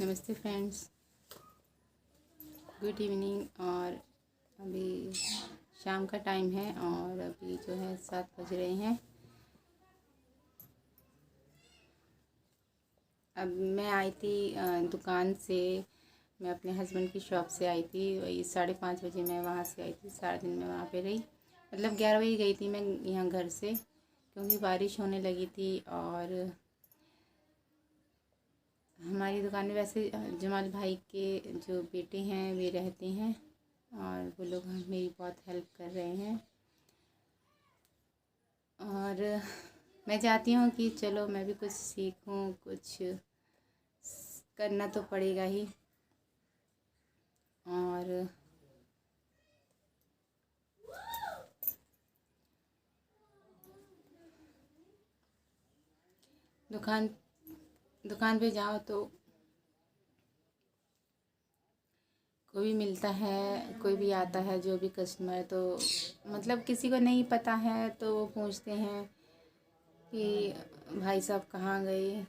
नमस्ते friends, good evening. और अभी शाम का टाइम है और अभी जो है 7 बज रहे हैं। अब मैं आई थी दुकान से। मैं अपने हस्बैंड की शॉप से आई थी। वही 5:30 बजे मैं वहाँ से आई थी। सारा दिन मैं वहाँ पे रही, मतलब 11 बजे गई थी मैं यहाँ घर से, क्योंकि बारिश होने लगी थी। और हमारी दुकान में वैसे जमाल भाई के जो बेटे हैं वे रहते हैं और वो लोग मेरी बहुत हेल्प कर रहे हैं। और मैं चाहती हूँ कि चलो मैं भी कुछ सीखूँ, कुछ करना तो पड़ेगा ही। और दुकान दुकान पे जाओ तो कोई भी मिलता है, कोई भी आता है, जो भी कस्टमर, तो मतलब किसी को नहीं पता है तो वो पूछते हैं कि भाई साहब कहाँ गए।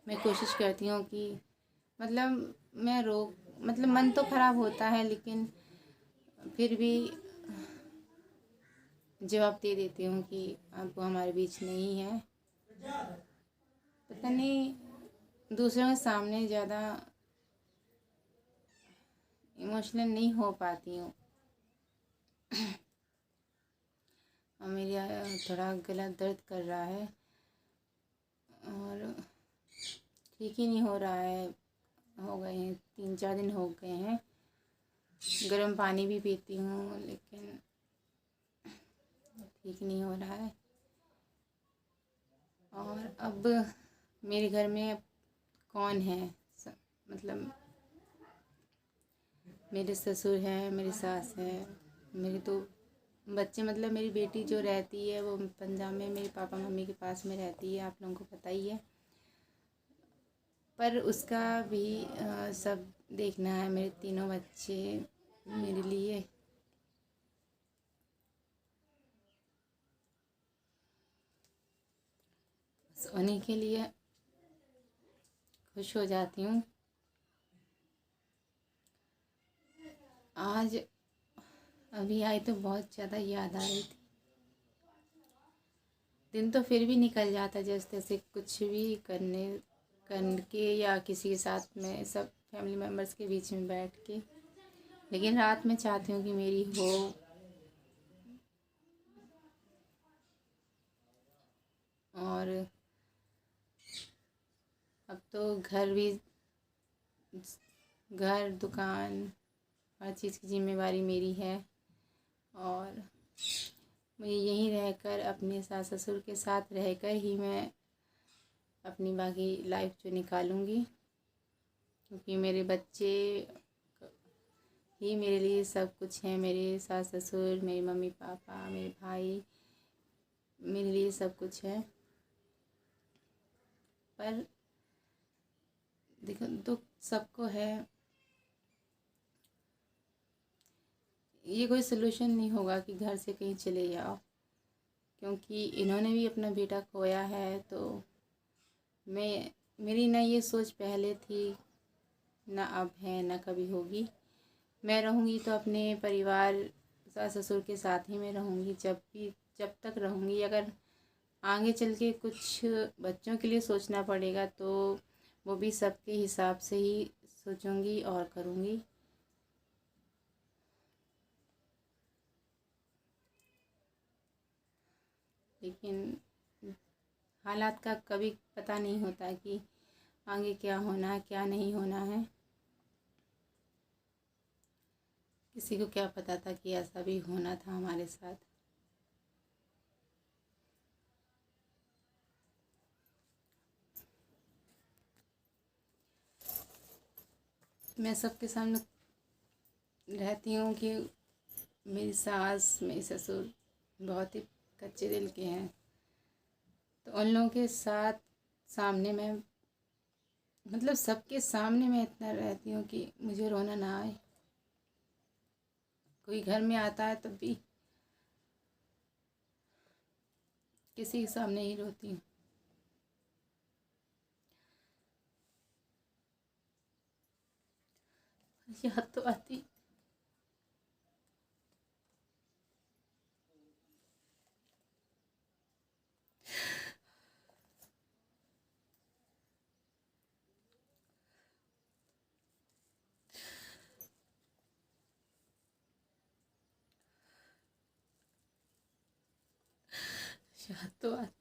मैं कोशिश करती हूँ कि मैं मतलब मन तो ख़राब होता है, लेकिन फिर भी जवाब दे देती हूँ कि अब वो हमारे बीच नहीं है। पता नहीं, दूसरों के सामने ज़्यादा इमोशनल नहीं हो पाती हूँ। और मेरा थोड़ा गला दर्द कर रहा है और ठीक ही नहीं हो रहा है। हो गए हैं 3-4 दिन हो गए हैं। गर्म पानी भी पीती हूँ लेकिन ठीक नहीं हो रहा है। और अब मेरे घर में कौन है? मतलब मेरे ससुर हैं, मेरी सास है, मेरे 2 बच्चे। मतलब मेरी बेटी जो रहती है वो पंजाब में मेरे पापा मम्मी के पास में रहती है, आप लोगों को पता ही है। पर उसका भी सब देखना है। मेरे 3 बच्चे मेरे लिए सोने के लिए खुश हो जाती हूँ। आज अभी आई तो बहुत ज़्यादा याद आ रही थी। दिन तो फिर भी निकल जाता जैसे तैसे, कुछ भी करके या किसी के साथ में, सब फैमिली मेम्बर्स के बीच में बैठ के। लेकिन रात में चाहती हूँ कि मेरी हो। और अब तो घर दुकान हर चीज़ की जिम्मेवारी मेरी है। और मुझे यहीं रहकर, अपने सास ससुर के साथ रहकर ही मैं अपनी बाकी लाइफ जो निकालूंगी, क्योंकि मेरे बच्चे ही मेरे लिए सब कुछ हैं। मेरे सास ससुर, मेरे मम्मी पापा, मेरे भाई मेरे लिए सब कुछ है। पर देखो, दुख सबको है। ये कोई सलूशन नहीं होगा कि घर से कहीं चले जाओ, क्योंकि इन्होंने भी अपना बेटा खोया है। तो मेरी ना ये सोच पहले थी, ना अब है, ना कभी होगी। मैं रहूँगी तो अपने परिवार सास ससुर के साथ ही मैं रहूँगी, जब तक रहूँगी। अगर आगे चल के कुछ बच्चों के लिए सोचना पड़ेगा तो वो भी सबके हिसाब से ही सोचूंगी और करूँगी। लेकिन हालात का कभी पता नहीं होता कि आगे क्या होना है, क्या नहीं होना है। किसी को क्या पता था कि ऐसा भी होना था हमारे साथ। मैं सबके सामने रहती हूँ कि मेरी सास, मेरे ससुर बहुत ही कच्चे दिल के हैं। तो उन लोगों के साथ सामने मैं, मतलब सबके सामने मैं इतना रहती हूँ कि मुझे रोना ना आए। कोई घर में आता है तब भी किसी के सामने ही रोती हूँ। याद तो आती, याद तो आती।